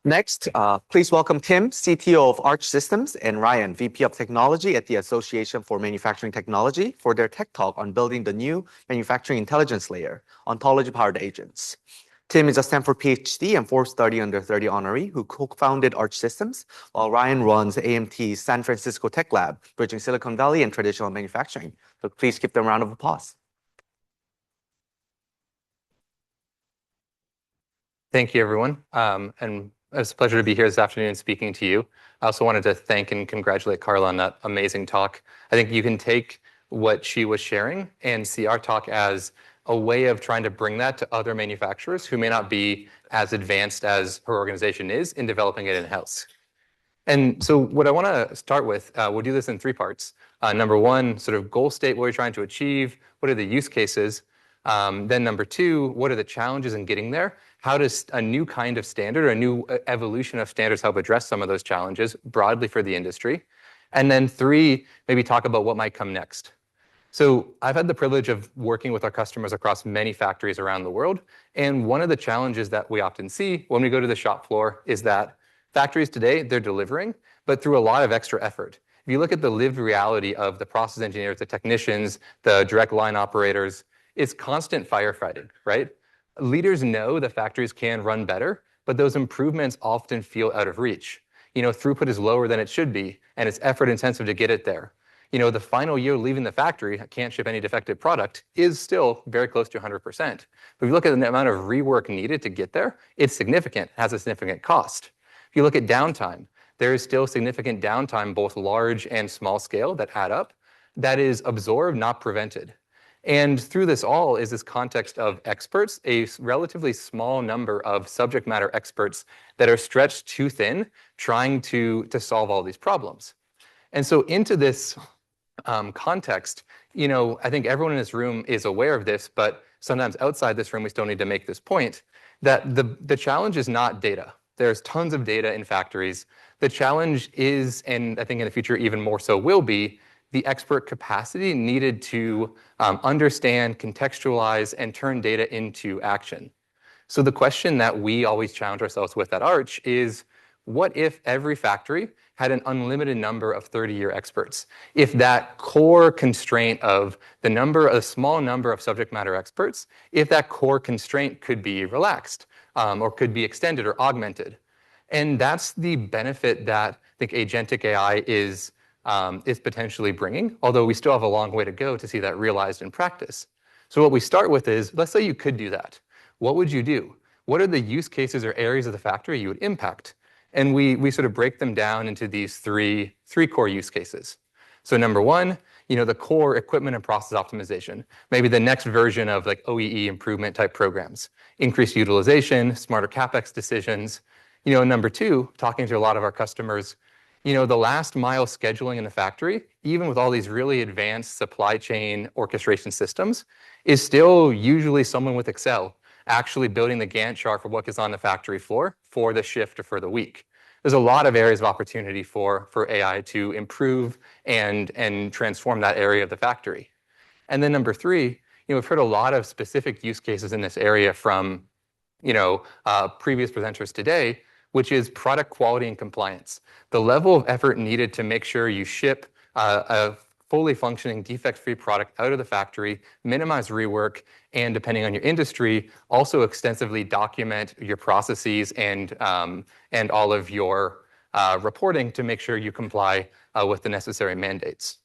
Next, please welcome Tim, CTO of Arch Systems, and Ryan, VP of Technology at the Association for Manufacturing Technology, for their tech talk on building the new manufacturing intelligence layer, Ontology-Powered agents. Tim is a Stanford PhD and Forbes 30 Under 30 honoree who co-founded Arch Systems, while Ryan runs AMT's San Francisco Tech Lab, bridging Silicon Valley and traditional manufacturing. So please give them a round of applause. Thank you, everyone. And it's a pleasure to be here this afternoon speaking to you. I also wanted to thank and congratulate Carla on that amazing talk. I think you can take what she was sharing and see our talk as a way of trying to bring that to other manufacturers who may not be as advanced as her organization is in developing it in-house. And so what I want to start with, we'll do this in three parts. Number one, sort of goal state, what we're trying to achieve, what are the use cases? Then number two, what are the challenges in getting there? How does a new kind of standard or a new evolution of standards help address some of those challenges broadly for the industry? And then three, maybe talk about what might come next. So I've had the privilege of working with our customers across many factories around the world. And one of the challenges that we often see when we go to the shop floor is that factories today, they're delivering, but through a lot of extra effort. If you look at the lived reality of the process engineers, the technicians, the direct line operators, it's constant firefighting, right? Leaders know the factories can run better, but those improvements often feel out of reach. Throughput is lower than it should be, and it's effort intensive to get it there. The final year leaving the factory, can't ship any defective product, is still very close to 100%. But if you look at the amount of rework needed to get there, it's significant, has a significant cost. If you look at downtime, there is still significant downtime, both large and small scale, that add up, that is absorbed, not prevented. And through this all is this context of experts, a relatively small number of subject matter experts that are stretched too thin, trying to solve all these problems. And so into this context, I think everyone in this room is aware of this, but sometimes outside this room, we still need to make this point, that the challenge is not data. There's tons of data in factories. The challenge is, and I think in the future even more so will be, the expert capacity needed to understand, contextualize, and turn data into action. So the question that we always challenge ourselves with at Arch is, what if every factory had an unlimited number of 30-year experts? If that core constraint of a small number of subject matter experts, if that core constraint could be relaxed or could be extended or augmented. And that's the benefit that I think agentic AI is potentially bringing, although we still have a long way to go to see that realized in practice. So what we start with is, let's say you could do that. What would you do? What are the use cases or areas of the factory you would impact? And we sort of break them down into these three core use cases. So number one, the core equipment and process optimization, maybe the next version of like OEE improvement type programs, increased utilization, smarter CapEx decisions. Number two, talking to a lot of our customers, the last mile scheduling in the factory, even with all these really advanced supply chain orchestration systems, is still usually someone with Excel actually building the Gantt chart for what is on the factory floor for the shift or for the week. There's a lot of areas of opportunity for AI to improve and transform that area of the factory. And then number three, we've heard a lot of specific use cases in this area from previous presenters today, which is product quality and compliance. The level of effort needed to make sure you ship a fully functioning defect-free product out of the factory, minimize rework, and depending on your industry, also extensively document your processes and all of your reporting to make sure you comply with the necessary mandates.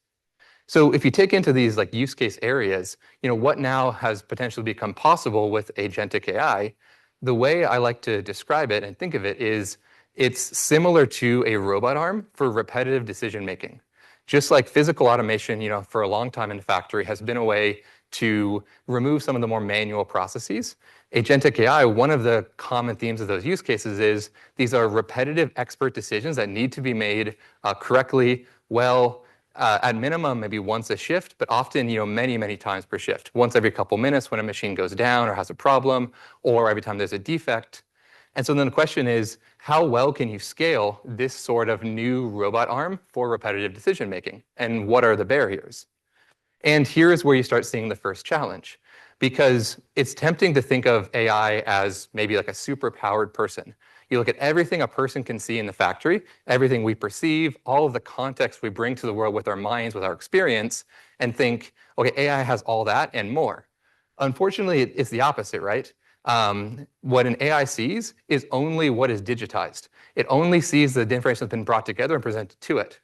So if you take into these like use case areas, what now has potentially become possible with agentic AI, the way I like to describe it and think of it is it's similar to a robot arm for repetitive decision making. Just like physical automation, for a long time in the factory has been a way to remove some of the more manual processes. Agentic AI, one of the common themes of those use cases is these are repetitive expert decisions that need to be made correctly, well, at minimum, maybe once a shift, but often, many, many times per shift. Once every couple minutes when a machine goes down or has a problem, or every time there's a defect. And so then the question is, how well can you scale this sort of new robot arm for repetitive decision making? And what are the barriers? And here's where you start seeing the first challenge, because it's tempting to think of AI as maybe like a super powered person. You look at everything a person can see in the factory, everything we perceive, all of the context we bring to the world with our minds, with our experience, and think, okay, AI has all that and more. Unfortunately, it's the opposite, right? What an AI sees is only what is digitized. It only sees the information that's been brought together and presented to it.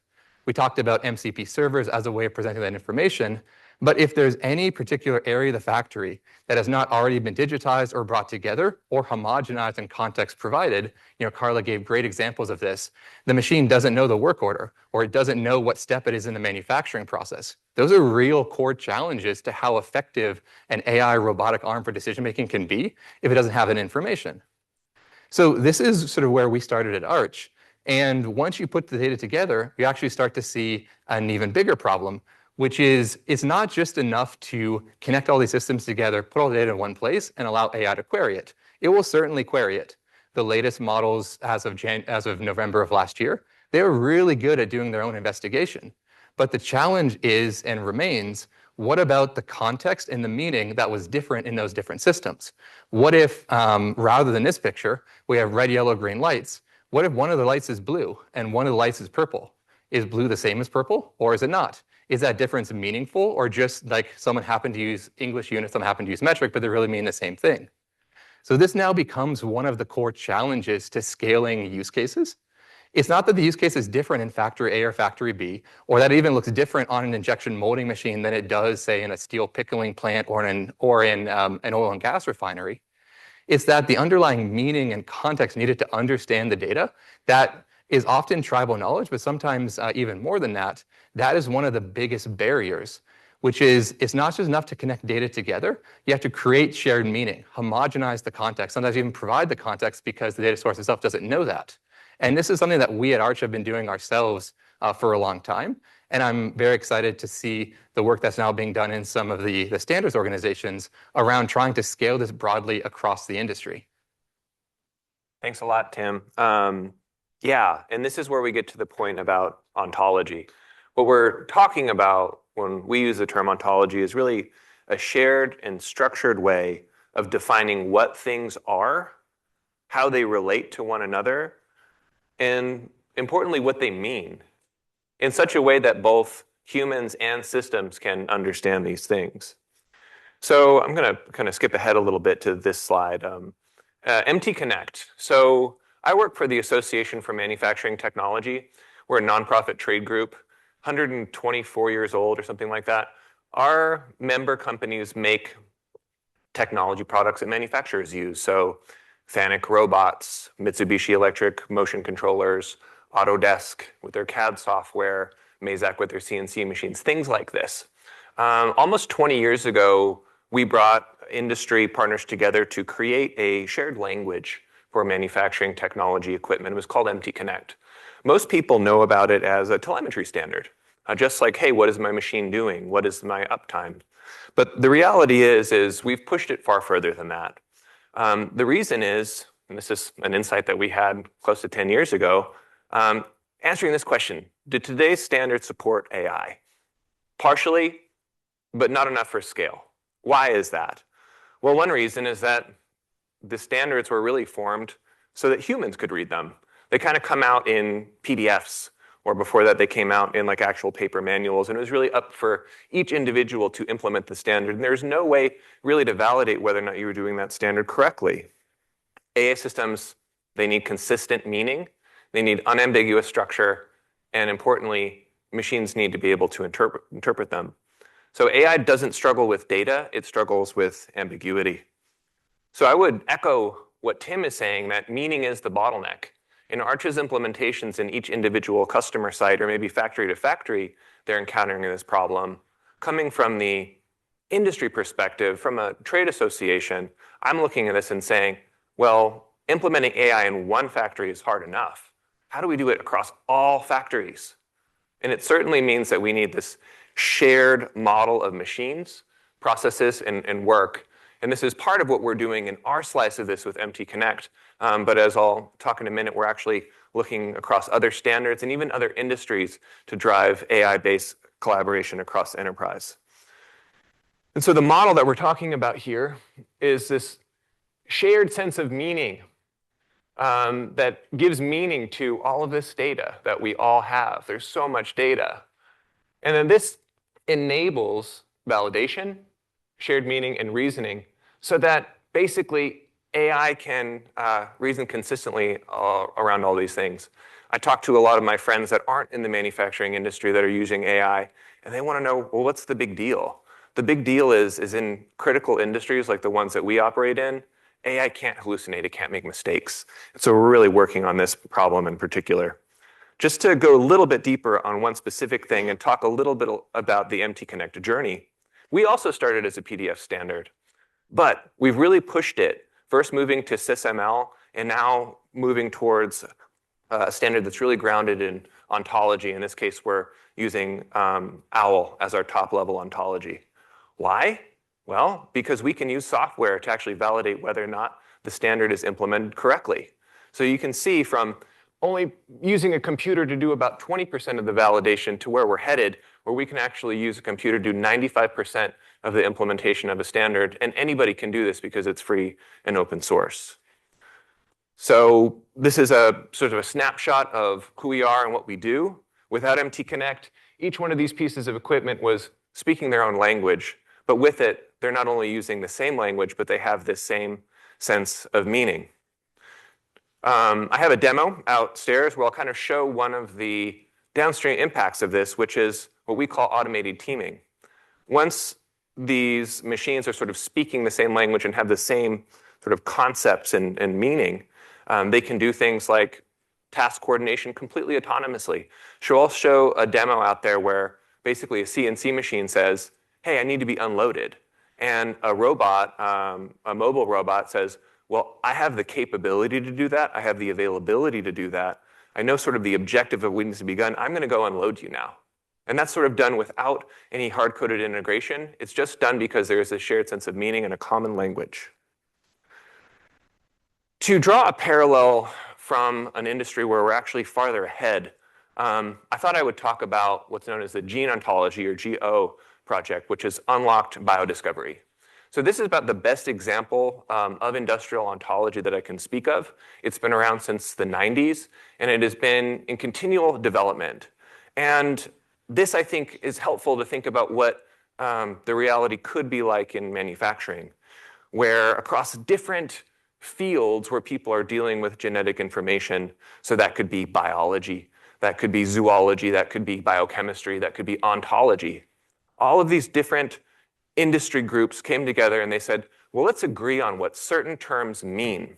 We talked about MCP servers as a way of presenting that information, but if there's any particular area of the factory that has not already been digitized or brought together or homogenized and context provided, Carla gave great examples of this, the machine doesn't know the work order, or it doesn't know what step it is in the manufacturing process. Those are real core challenges to how effective an AI robotic arm for decision-making can be if it doesn't have that information. So this is sort of where we started at Arch. And once you put the data together, you actually start to see an even bigger problem, which is it's not just enough to connect all these systems together, put all the data in one place, and allow AI to query it. It will certainly query it. The latest models as of November of last year, they were really good at doing their own investigation. But the challenge is and remains, what about the context and the meaning that was different in those different systems? What if, rather than this picture, we have red, yellow, green lights? What if one of the lights is blue and one of the lights is purple? Is blue the same as purple, or is it not? Is that difference meaningful, or just like someone happened to use English units, someone happened to use metric, but they really mean the same thing? So this now becomes one of the core challenges to scaling use cases. It's not that the use case is different in factory A or factory B, or that it even looks different on an injection molding machine than it does, say, in a steel pickling plant or in an oil and gas refinery. It's that the underlying meaning and context needed to understand the data, that is often tribal knowledge, but sometimes even more than that, that is one of the biggest barriers, which is it's not just enough to connect data together. You have to create shared meaning, homogenize the context, sometimes even provide the context because the data source itself doesn't know that. And this is something that we at Arch have been doing ourselves for a long time. And I'm very excited to see the work that's now being done in some of the standards organizations around trying to scale this broadly across the industry. Thanks a lot, Tim. Yeah, and this is where we get to the point about ontology. What we're talking about when we use the term ontology is really a shared and structured way of defining what things are, how they relate to one another, and importantly, what they mean, in such a way that both humans and systems can understand these things. So I'm going to kind of skip ahead a little bit to this slide. MT Connect. So I work for the Association for Manufacturing Technology. We're a nonprofit trade group, 124 years old or something like that. Our member companies make technology products that manufacturers use. So Fanuc robots, Mitsubishi Electric motion controllers, Autodesk with their CAD software, Mazak with their CNC machines, things like this. Almost 20 years ago, we brought industry partners together to create a shared language for manufacturing technology equipment. It was called MT Connect. Most people know about it as a telemetry standard, just like, hey, what is my machine doing? What is my uptime? But the reality is we've pushed it far further than that. The reason is, and this is an insight that we had close to 10 years ago, answering this question, did today's standards support AI? Partially, but not enough for scale. Why is that? Well, one reason is that the standards were really formed so that humans could read them. They kind of come out in PDFs, or before that they came out in like actual paper manuals, and it was really up for each individual to implement the standard. And there's no way really to validate whether or not you were doing that standard correctly. AI systems, they need consistent meaning, they need unambiguous structure, and importantly, machines need to be able to interpret them. So AI doesn't struggle with data, it struggles with ambiguity. So I would echo what Tim is saying, that meaning is the bottleneck. In Arch's implementations in each individual customer site, or maybe factory to factory, they're encountering this problem. Coming from the industry perspective, from a trade association, I'm looking at this and saying, well, implementing AI in one factory is hard enough. How do we do it across all factories? And it certainly means that we need this shared model of machines, processes, and work. And this is part of what we're doing in our slice of this with MT Connect. But as I'll talk in a minute, we're actually looking across other standards and even other industries to drive AI-based collaboration across the enterprise. And so the model that we're talking about here is this shared sense of meaning. that gives meaning to all of this data that we all have. There's so much data. And then this enables validation, shared meaning, and reasoning so that basically AI can reason consistently around all these things. I talk to a lot of my friends that aren't in the manufacturing industry that are using AI, and they want to know, well, what's the big deal? The big deal is in critical industries like the ones that we operate in, AI can't hallucinate, it can't make mistakes. So we're really working on this problem in particular. Just to go a little bit deeper on one specific thing and talk a little bit about the MT Connect journey, we also started as a PDF standard, but we've really pushed it, first moving to SysML and now moving towards a standard that's really grounded in ontology. In this case, we're using OWL as our top level ontology. Why? Well, because we can use software to actually validate whether or not the standard is implemented correctly. So you can see from only using a computer to do about 20% of the validation to where we're headed, where we can actually use a computer to do 95% of the implementation of a standard. And anybody can do this because it's free and open source. So this is a sort of a snapshot of who we are and what we do. Without MT Connect, each one of these pieces of equipment was speaking their own language. But with it, they're not only using the same language, but they have this same sense of meaning. I have a demo outstairs where I'll kind of show one of the downstream impacts of this, which is what we call automated teaming. Once these machines are sort of speaking the same language and have the same sort of concepts and meaning, they can do things like task coordination completely autonomously. So I'll show a demo out there where basically a CNC machine says, hey, I need to be unloaded. And a robot, a mobile robot says, well, I have the capability to do that. I have the availability to do that. I know sort of the objective of what needs to be done. I'm going to go unload you now. And that's sort of done without any hard-coded integration. It's just done because there is a shared sense of meaning and a common language. To draw a parallel from an industry where we're actually farther ahead, I thought I would talk about what's known as the Gene Ontology, or GO, project, which is unlocked biodiscovery. So this is about the best example of industrial ontology that I can speak of. It's been around since the 90s, and it has been in continual development. And this, I think, is helpful to think about what the reality could be like in manufacturing, where across different fields where people are dealing with genetic information, so that could be biology, that could be zoology, that could be biochemistry, that could be ontology. All of these different industry groups came together and they said, well, let's agree on what certain terms mean.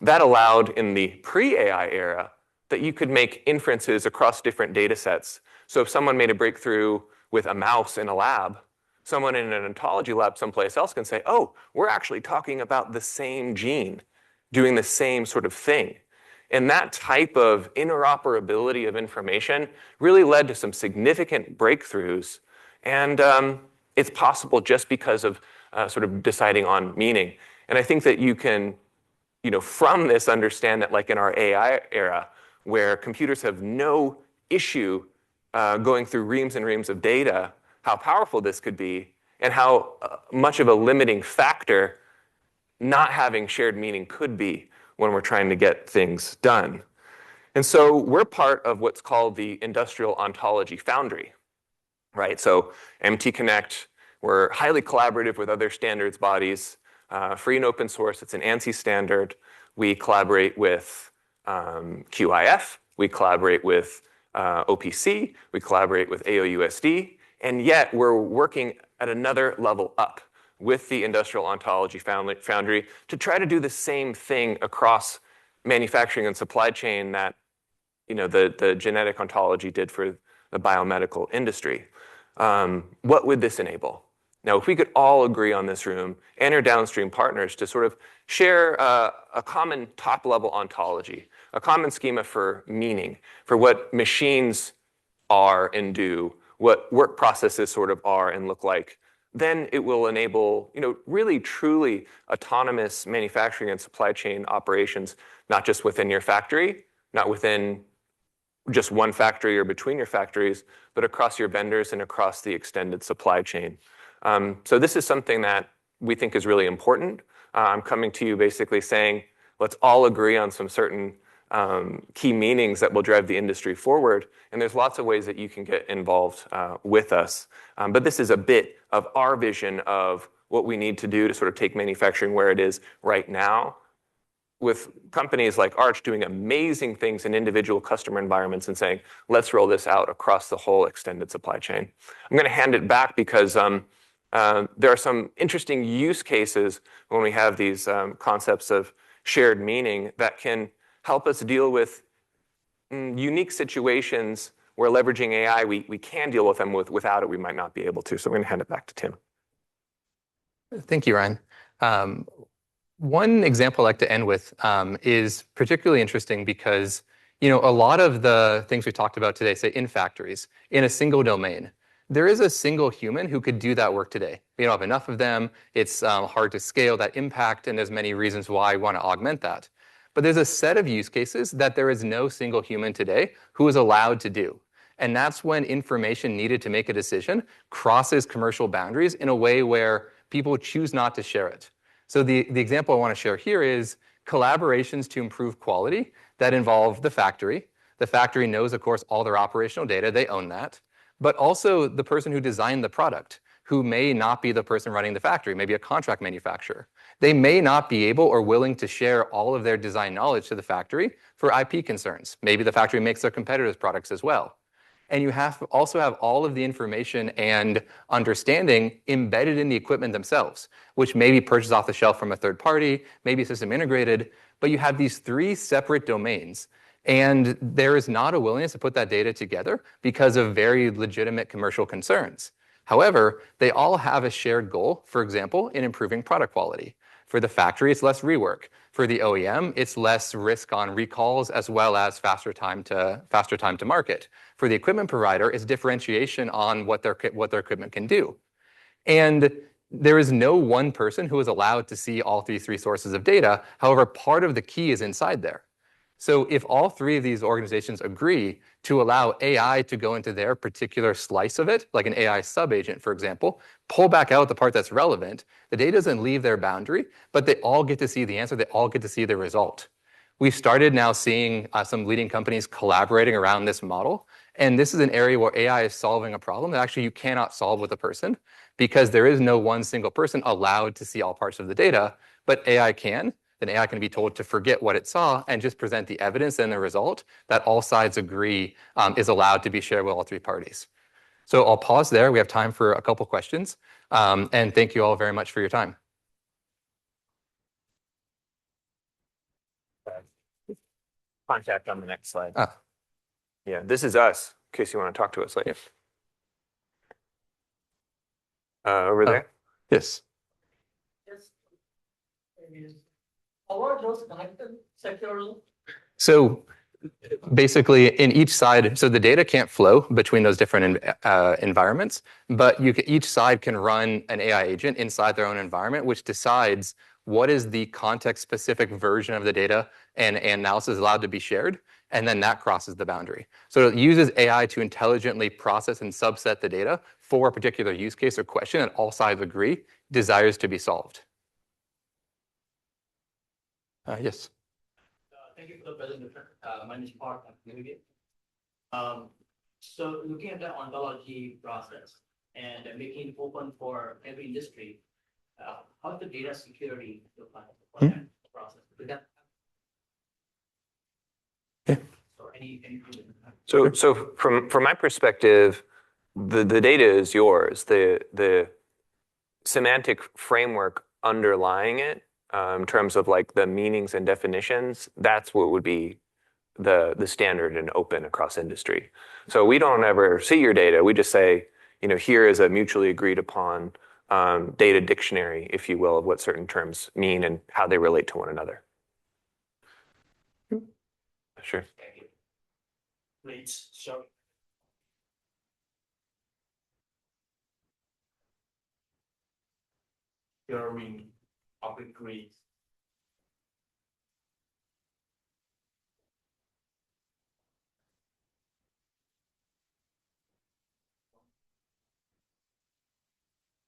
That allowed in the pre-AI era that you could make inferences across different data sets. So if someone made a breakthrough with a mouse in a lab, someone in an ontology lab someplace else can say, oh, we're actually talking about the same gene doing the same sort of thing. And that type of interoperability of information really led to some significant breakthroughs. And it's possible just because of sort of deciding on meaning. And I think that you can, from this understand that like in our AI era, where computers have no issue going through reams and reams of data, how powerful this could be, and how much of a limiting factor not having shared meaning could be when we're trying to get things done. And so we're part of what's called the Industrial Ontology Foundry, right? So MT Connect, we're highly collaborative with other standards bodies, free and open source. It's an ANSI standard. We collaborate with QIF. We collaborate with OPC. We collaborate with AOUSD. And yet we're working at another level up with the Industrial Ontology Foundry to try to do the same thing across manufacturing and supply chain that the genetic ontology did for the biomedical industry. What would this enable? Now, if we could all agree on this room and our downstream partners to sort of share a common top-level ontology, a common schema for meaning, for what machines are and do, what work processes sort of are and look like, then it will enable, really truly autonomous manufacturing and supply chain operations, not just within your factory, not within just one factory or between your factories, but across your vendors and across the extended supply chain. So this is something that we think is really important. I'm coming to you basically saying, let's all agree on some certain key meanings that will drive the industry forward. And there's lots of ways that you can get involved with us. But this is a bit of our vision of what we need to do to sort of take manufacturing where it is right now, with companies like Arch doing amazing things in individual customer environments and saying, let's roll this out across the whole extended supply chain. I'm going to hand it back because there are some interesting use cases when we have these concepts of shared meaning that can help us deal with unique situations where leveraging AI, we can deal with them. Without it, we might not be able to. So I'm going to hand it back to Tim. Thank you, Ryan. One example I'd like to end with is particularly interesting because a lot of the things we talked about today, say in factories, in a single domain, there is a single human who could do that work today. We don't have enough of them. It's hard to scale that impact, and there's many reasons why we want to augment that. But there's a set of use cases that there is no single human today who is allowed to do. And that's when information needed to make a decision crosses commercial boundaries in a way where people choose not to share it. So the example I want to share here is collaborations to improve quality that involve the factory. The factory knows, of course, all their operational data. They own that. But also the person who designed the product, who may not be the person running the factory, maybe a contract manufacturer. They may not be able or willing to share all of their design knowledge to the factory for IP concerns. Maybe the factory makes their competitors' products as well. And you also have all of the information and understanding embedded in the equipment themselves, which may be purchased off the shelf from a third party, maybe system integrated, but you have these three separate domains. And there is not a willingness to put that data together because of very legitimate commercial concerns. However, they all have a shared goal, for example, in improving product quality. For the factory, it's less rework. For the OEM, it's less risk on recalls as well as faster time to market. For the equipment provider, it's differentiation on what their equipment can do. And there is no one person who is allowed to see all three sources of data. However, part of the key is inside there. So if all three of these organizations agree to allow AI to go into their particular slice of it, like an AI sub-agent, for example, pull back out the part that's relevant, the data doesn't leave their boundary, but they all get to see the answer, they all get to see the result. We've started now seeing some leading companies collaborating around this model, and this is an area where AI is solving a problem that actually you cannot solve with a person because there is no one single person allowed to see all parts of the data, but AI can. Then AI can be told to forget what it saw and just present the evidence and the result that all sides agree is allowed to be shared with all three parties. So I'll pause there. We have time for a couple questions. And thank you all very much for your time. Contact on the next slide. Ah. Yeah, this is us, in case you want to talk to us later. Over there? Yes. How are those connected securely? So basically in each side, so the data can't flow between those different environments, but each side can run an AI agent inside their own environment, which decides what is the context-specific version of the data and analysis allowed to be shared, and then that crosses the boundary. So it uses AI to intelligently process and subset the data for a particular use case or question that all sides agree desires to be solved. Yes. Thank you for the presentation. My name is Burke. So looking at the ontology process and making it open for every industry, how's the data security that process? Yeah. So from my perspective, the data is yours. The semantic framework underlying it, in terms of like the meanings and definitions, that's what would be the standard and open across industry. So we don't ever see your data. We just say, here is a mutually agreed upon data dictionary, if you will, of what certain terms mean and how they relate to one another. Sure. Please show. Sharing public grades.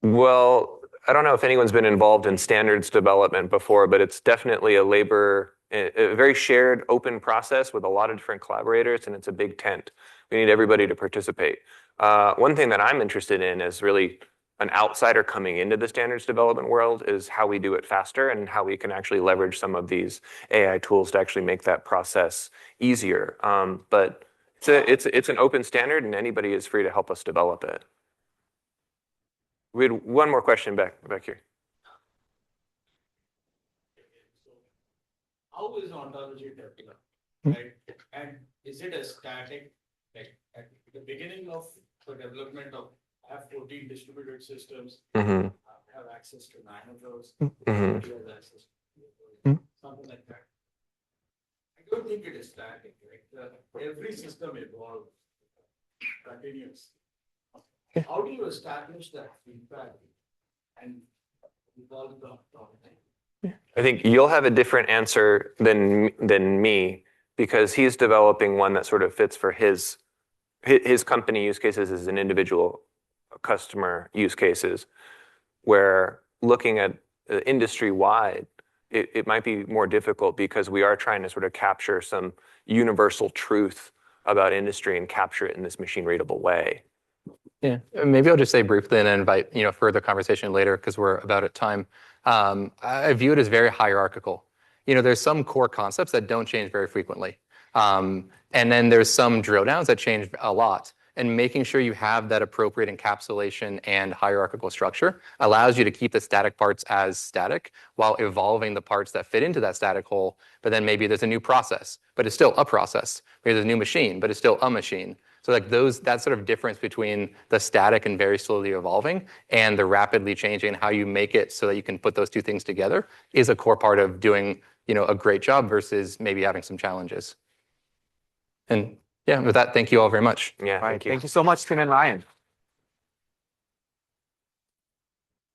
Well, I don't know if anyone's been involved in standards development before, but it's definitely a labor a very shared, open process with a lot of different collaborators, and it's a big tent. We need everybody to participate. One thing that I'm interested in is really an outsider coming into the standards development world is how we do it faster and how we can actually leverage some of these AI tools to actually make that process easier. But it's an open standard, and anybody is free to help us develop it. We had one more question back here. How is ontology developed, right? And is it a static, like at the beginning of the development of, I have 14 distributed systems, Mm-hmm. I have access to 9 of those, Mm-hmm. somebody has access to something like that. I don't think it is static, right? Every system evolves, continues. How do you establish that feedback and evolve the ontology? I think you'll have a different answer than me because he's developing one that sort of fits for his company use cases as an individual customer use cases, where looking at industry-wide, it might be more difficult because we are trying to sort of capture some universal truth about industry and capture it in this machine-readable way. Yeah, maybe I'll just say briefly and then invite further conversation later because we're about at time. I view it as very hierarchical. There's some core concepts that don't change very frequently, and then there's some drill downs that change a lot. And making sure you have that appropriate encapsulation and hierarchical structure allows you to keep the static parts as static while evolving the parts that fit into that static whole. But then maybe there's a new process, but it's still a process. Maybe there's a new machine, but it's still a machine. So like that sort of difference between the static and very slowly evolving and the rapidly changing and how you make it so that you can put those two things together is a core part of doing a great job versus maybe having some challenges. And yeah, with that, thank you all very much. Yeah, All right. thank you. Thank you so much, Tim and Ryan.